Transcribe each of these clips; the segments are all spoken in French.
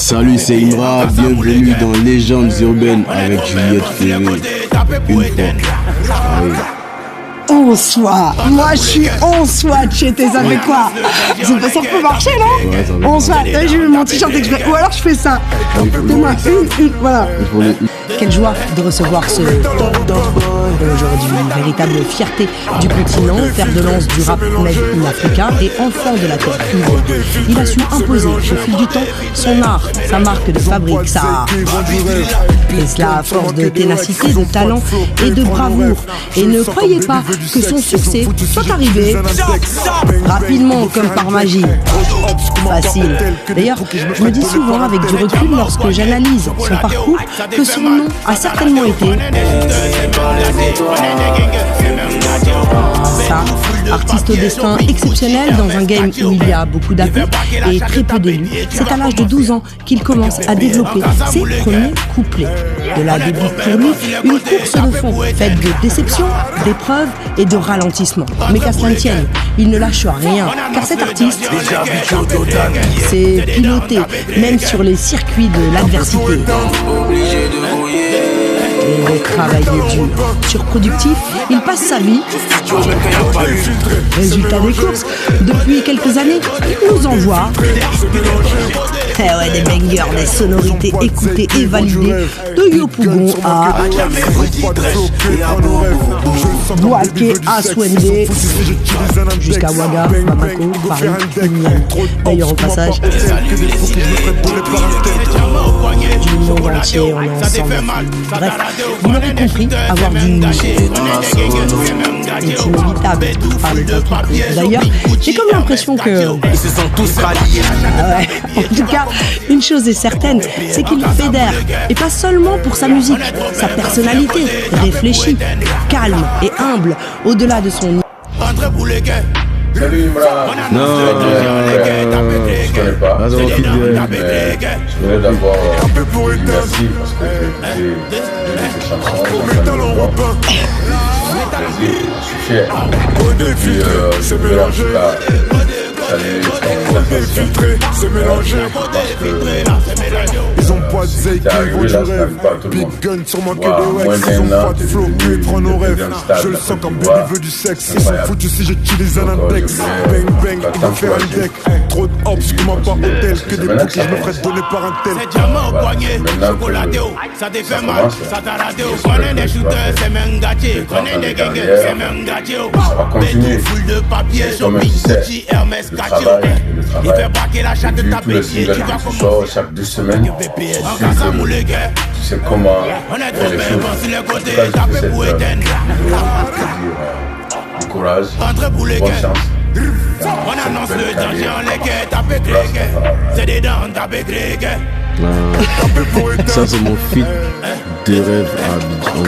Salut, c'est Imra, bienvenue dans Légendes urbaines avec Juliette Ferré. Une fois. Ah oui. On soit, moi je suis on soit, tu sais, ça fait quoi? Ça peut marcher, non? Ouais, on soit, j'ai mis mon t-shirt exprès, ou alors je fais ça. Donne-moi une, voilà. Quelle joie de recevoir ce top aujourd'hui, une véritable fierté du continent, fer de lance du rap africain et enfant de la terre cubaine. Il a su imposer au fil du temps son art, sa marque de fabrique, sa et cela à force de ténacité, de talent et de bravoure. Et ne croyez pas que son succès soit arrivé rapidement comme par magie. Facile. D'ailleurs, je me dis souvent avec du recul lorsque j'analyse son parcours que son nom a certainement été ça, artiste au destin exceptionnel dans un game où il y a beaucoup d'appui et très peu d'élus. C'est à l'âge de 12 ans qu'il commence à développer ses premiers couplets. De là débute pour lui une course de fond faite de déception, d'épreuves et de ralentissement. Mais qu'à cela ne tienne, il ne lâche rien, car cet artiste s'est piloté même sur les circuits de l'adversité. Et travailler dur, surproductif, il passe sa vie. Résultat des courses, depuis quelques années, il nous envoie des bangers, des sonorités écoutées et validées de Yopougon à Bouaké à Swende jusqu'à Ouaga, Bamako, Paris, Miami. D'ailleurs au passage du monde entier, on est ensemble. Bref, vous l'aurez compris, avoir du est inévitable par les temps. D'ailleurs, j'ai comme l'impression que ils se sont tous ralliés. En tout cas, une chose est certaine, c'est qu'il fédère, et pas seulement pour sa musique, sa personnalité, réfléchie, calme et humble, au-delà de son... Salut Imra. Non, je connais pas. je voulais d'abord merci parce que j'ai des chansons. Je suis fier. Et puis je voulais en tout cas saluer c'est mélangé. Ils ont pas de zèle qui vont du rêve. Big gun sur moi que des wax. Ils ont pas de flow qui prend nos rêves. Je le sens comme baby veut du sexe. Ils sont foutus si j'utilise un index. Bang bang, il va faire un deck. Trop de hops comme un pas hôtel. Que des bouquets je me ferais donner par un tel. C'est diamant au poignet, chocolaté, ça te fait mal, ça t'a raté. Connais des shooters, c'est même gâté. Connais des gangs, c'est même gâté. Bétou full de papier, shopping, Gucci, Hermès, gâté. Il fait braquer la chatte de ta bétier, tu vas commencer. Chaque 2 semaines, tu sais comment faire les choses. En tout cas, je te souhaite du courage, bonne chance. On annonce le danger, on les quête, tapé grec. C'est des dents, tapé grec. Ça c'est mon feat de rêve à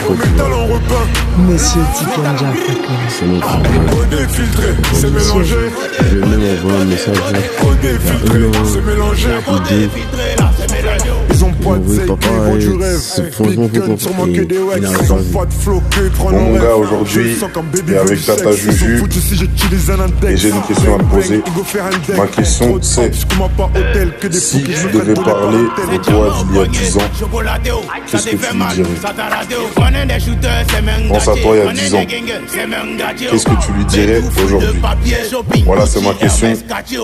Côte d'Ivoire. Monsieur Tikanja Fakoli. C'est mon feat. C'est mélangé. Je vais même envoyer un message. C'est mélangé. Ils ont pas de zèle qui vont du rêve. Big gun sur moi que des wax. Ils ont pas de flow qui prend nos rêves. Mon gars, aujourd'hui, et avec Tata Juju, et j'ai une question à te poser. Ma question, c'est si tu devais parler de toi d'il y a 10 ans, qu'est-ce que tu lui dirais? Pense à toi il y a 10 ans. Qu'est-ce que tu lui dirais aujourd'hui? Voilà, c'est ma question.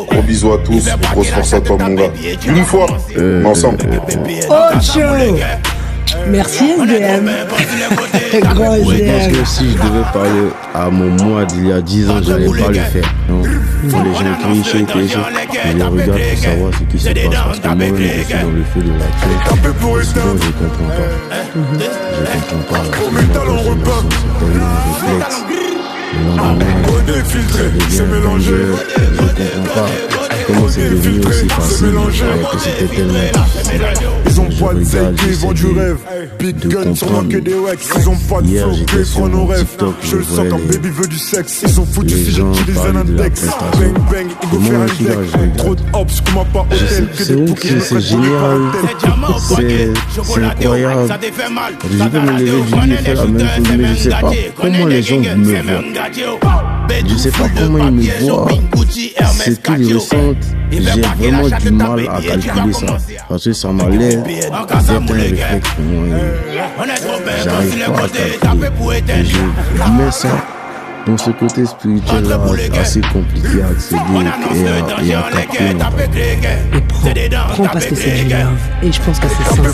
Gros bisous à tous. Grosse force à toi, mon gars. Une fois, ensemble. Ocho. Merci SDM. Gros Je pense SDM. que si je devais parler à mon moi d'il y a 10 ans, je n'allais pas le faire. Non. Quand les gens crient, je les regarde pour savoir ce qui se passe. Parce que moi-même, je suis dans le feu de la tuer. Souvent, je ne comprends pas. Je ne comprends pas. Moi, quand je me sens, c'est tellement un réflexe. Le lendemain, c'est mélangé. je ne comprends pas comment c'est devenu aussi facile alors que c'était tellement difficile. Ils ont pas de zèle qui vont du rêve. Big gun sur moi que des wax. Ils ont pas de Hier, flow j'étais qui sur prend nos mon rêves. TikTok, Je le je sens voyais quand les- baby veut du sexe. Ils sont foutus les si gens j'utilise un parlaient de la index. prestation. Bang bang, il Comment veut faire un je suis là, je deck. regarde. Trop de hops comme un pas Je sais hôtel. Que c'est des ouf, bouquets je me c'est ferais donner par génial. un tel. C'est incroyable. Je peux me lever du lit et faire la même chose, mais je sais pas comment les gens me voient. Je sais pas comment ils me voient, ce qu'ils ressentent. J'ai vraiment du mal à calculer ça. Parce que ça m'a l'air d'être un réflexe pour moi. J'arrive pas à calculer. Et je mets ça dans ce côté spirituel là, assez compliqué à accéder et à capter. Et prends parce que c'est du love. Et je pense que c'est sincère.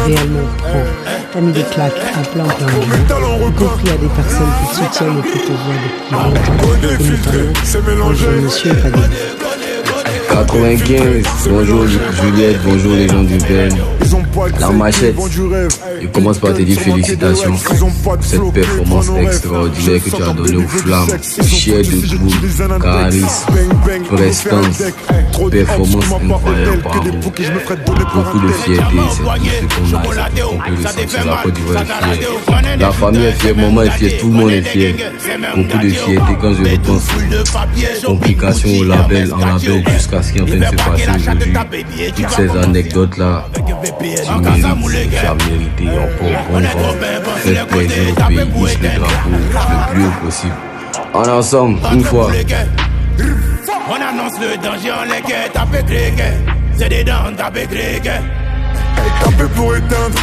Réellement, prends. T'as mis des claques à plein de gens. Y compris à des personnes qui te soutiennent et qui te voient depuis longtemps. Et notamment, bonjour monsieur Fadil. 95, bonjour Juliette, bonjour les gens du Ben. La machette, je commence par te dire félicitations pour cette performance extraordinaire que tu as donnée aux flammes. Chair de poule, charisme, prestance, performance incroyable, bravo. Beaucoup de fierté, c'est tout ce qu'on a, c'est qu'on peut ressentir. La Côte d'Ivoire est fière, la famille est fière, maman est fière, tout le monde est fier. Beaucoup de fierté quand je repense aux complications au label, en label jusqu'à ce qui est en train de se passer aujourd'hui. Toutes ces anecdotes là, tu mérites, tu as mérité encore bon vent. Faites plaisir au pays, hisse le drapeau le plus haut possible. En ensemble, une fois. On annonce le danger, on les quête, tapez cliquer. C'est des dents, tapez cliquer. Tapez pour éteindre.